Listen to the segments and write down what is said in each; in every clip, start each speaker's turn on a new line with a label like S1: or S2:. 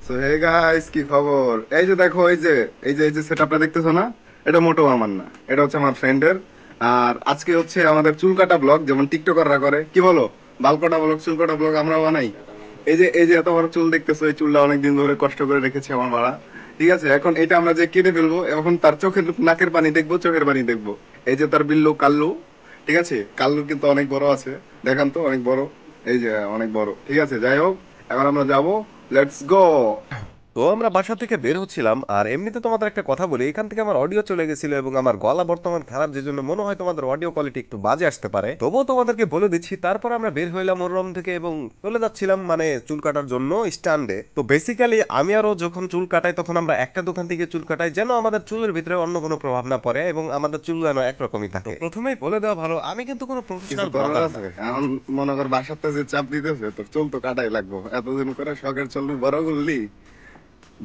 S1: So hey guys, কি খবর? এই যে দেখো, এই যে সেটআপটা দেখতেছো না, এটা মোটেও আমার না, এটা হচ্ছে আমার ফ্রেন্ডের। আর আজকে হচ্ছে আমাদের চুল কাটা ব্লগ, যেমন টিকটকাররা করে, কি বলো? বাল কাটা ব্লগ, চুল কাটা ব্লগ আমরা বানাই। এই যে এত বড় চুল দেখতেছো, এই চুলটা অনেকদিন ধরে কষ্ট করে রেখেছি আমার মারা। ঠিক আছে, এখন এটা আমরা যে কেটে ফেলবো, এখন তার চোখের নাকের পানি দেখবো, চোখের পানি দেখবো। এই যে তার বিল্লু কাল্লু, ঠিক আছে, কাল্লু কিন্তু অনেক বড় আছে, দেখান তো অনেক বড়। এই যে অনেক বড়, ঠিক আছে, যাই হোক, এখন আমরা যাবো। Let's go.
S2: তো আমরা বাসা থেকে বের হচ্ছিলাম, আর এমনিতে তোমাদের একটা কথা বলি, এখান থেকে আমার অডিও চলে গেছিল এবং আমার গলা বর্তমান খারাপ, যে জন্য মনে হয় তোমাদের অডিও কোয়ালিটি একটু বাজে আসতে পারে। তবুও তোমাদেরকে বলে দিচ্ছি। তারপর আমরা বের হইলাম ওর রুম থেকে এবং চলে যাচ্ছিলাম মানে চুল কাটার জন্য স্ট্যান্ডে। তো বেসিক্যালি আমি আরও যখন চুল কাটাই তখন আমরা একটা দোকান থেকে চুল কাটাই, যেন আমাদের চুলের ভিতরে অন্য কোনো প্রভাব না পড়ে এবং আমাদের চুল যেন একরকমই থাকে। তো প্রথমেই বলে দেওয়া ভালো, আমি কিন্তু কোনো
S1: কিছু
S2: প্রফেশনাল
S1: করার
S2: ব্লগার না।
S1: আছে এখন? মনে কর বাসাতে যে চাপ দিতেছে, তোর চুল তো কাটাই লাগবো। এতদিন করে শখের চুল বড় করলি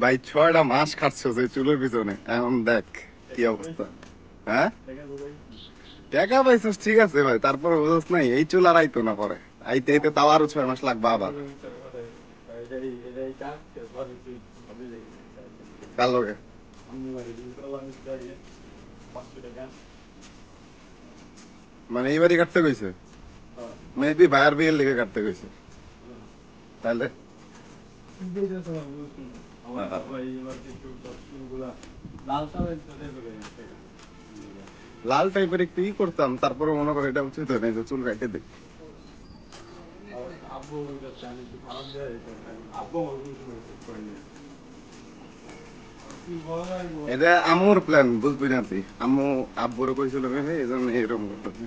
S1: ভাই, 6টা মাস খাটছো যে চুলের পিছনে, এখন দেখ কি অবস্থা। হ্যাঁ, টাকা পাইছিস ঠিক আছে ভাই, তারপরে বুঝছ নাই এই চুল আর আইতো না পরে। আইতে আইতে তাও আরো 6 মাস লাগবে আবার। কার লগে? মানে এইবারই কাটতে কইছে? মেবি ভাইয়ার বিয়ের লেগে কাটতে কইছে তাহলে। লাল টাইপের একটু করতাম, তারপরে মনে করে এটা উচিত হয় না যে চুল কাটতে দিই। এটা আম্মুর প্ল্যান, বুঝবি না তুই। আম্মু আব্বুরে কইছিল এই জন্য এরকম করতেছে।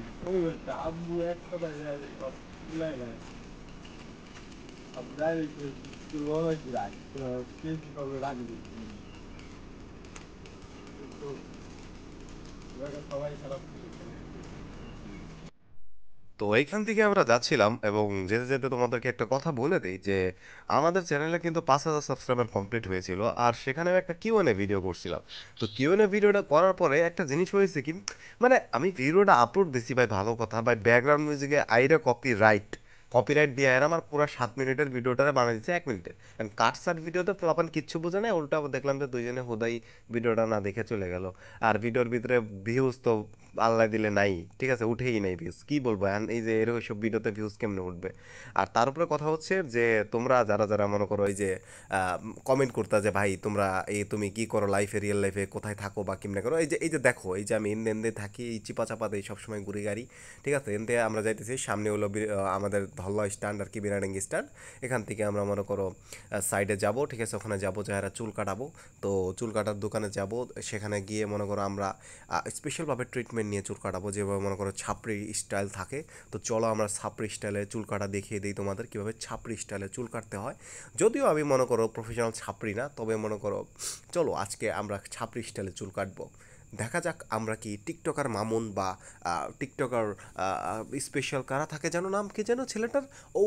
S2: তো এইখান থেকে আমরা যাচ্ছিলাম এবং যেতে যেতে তোমাদেরকে একটা কথা বলে দিই যে আমাদের চ্যানেলে কিন্তু 5,000 সাবস্ক্রাইবার কমপ্লিট হয়েছিল, আর সেখানেও একটা কিউএনএ ভিডিও করছিলাম। তো কিউএনএ ভিডিওটা করার পরে একটা জিনিস হয়েছে কি, মানে আমি ভিডিওটা আপলোড দিছি ভাই, ভালো কথা ভাই, ব্যাকগ্রাউন্ড মিউজিকে আইরে কপিরাইট দিয়ে আর আমার পুরো 7 মিনিটের ভিডিওটা বানিয়ে দিচ্ছে 1 মিনিটে। কারণ কাটসাট ভিডিওতে পোলাপান কিচ্ছু বোঝে না, উল্টা দেখলাম যে দুইজনে হুদাই ভিডিওটা না দেখে চলে গেল। আর ভিডিওর ভিতরে ভিউজ তো আল্লাহ দিলে নাই, ঠিক আছে, উঠেই নাই ভিউজ, কি বলবো এখন, এই যে এরকম সব ভিডিওতে ভিউজ কেমনে উঠবে? আর তার উপরে কথা হচ্ছে যে তোমরা যারা যারা মনে করো এই যে কমেন্ট করতা যে ভাই তোমরা তুমি কি করো লাইফে, রিয়েল লাইফে কোথায় থাকো বা কেমনে করো, এই যে দেখো, এই যে আমি এন্দে থাকি, এই চিপা চাপা দেই সবসময় ঘুরি গাড়ি, ঠিক আছে, এনতে আমরা যাইতেছি সামনে হলো আমাদের ধল্লা স্ট্যান্ড আর কি, বিরাডাঙ্গি স্ট্যান্ড। এখান থেকে আমরা মনে করো সাইডে যাব, ঠিক আছে, ওখানে যাবো, যারা চুল কাটাবো। তো চুল কাটার দোকানে যাব, সেখানে গিয়ে মনে করো আমরা স্পেশালভাবে ট্রিটমেন্ট নিয়ে চুল কাটাবো, যেভাবে মনে করো ছাপড়ি স্টাইল থাকে। তো চলো আমরা ছাপড়ি স্টাইলে চুল কাটা দেখিয়ে দিই তোমাদের, কীভাবে ছাপড়ি স্টাইলে চুল কাটতে হয়। যদিও আমি মনে করো প্রফেশনাল ছাপড়ি না, তবে মনে করো চলো আজকে আমরা ছাপড়ি স্টাইলে চুল কাটবো। দেখা যাক আমরা কি টিকটকার মামুন বা টিকটকার স্পেশাল কারা থাকে যেন, নাম কি যেন ছেলেটার, ও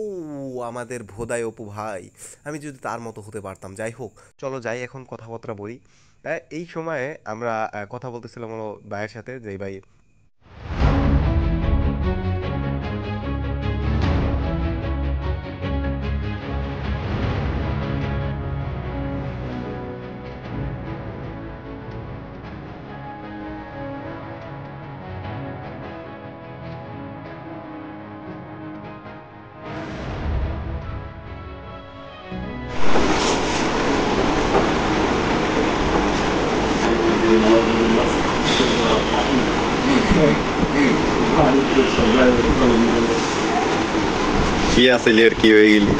S2: আমাদের ভোদাই অপু ভাই, আমি যদি তার মতো হতে পারতাম। যাই হোক, চলো যাই এখন কথাবার্তা বলি। এই সময়ে আমরা কথা বলতেছিলাম হলো ভাইয়ের সাথে, যে ভাই
S1: কি আছে আর কি হয়ে গেলি?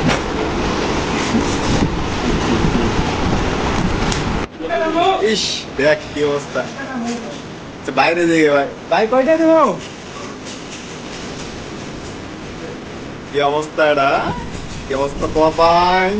S1: ইস, দেখ কি অবস্থা। আচ্ছা, বাইরে দিকে ভাই, ভাই কয়টা দেবো? কি অবস্থা এটা? কি অবস্থা তোমার ভাই?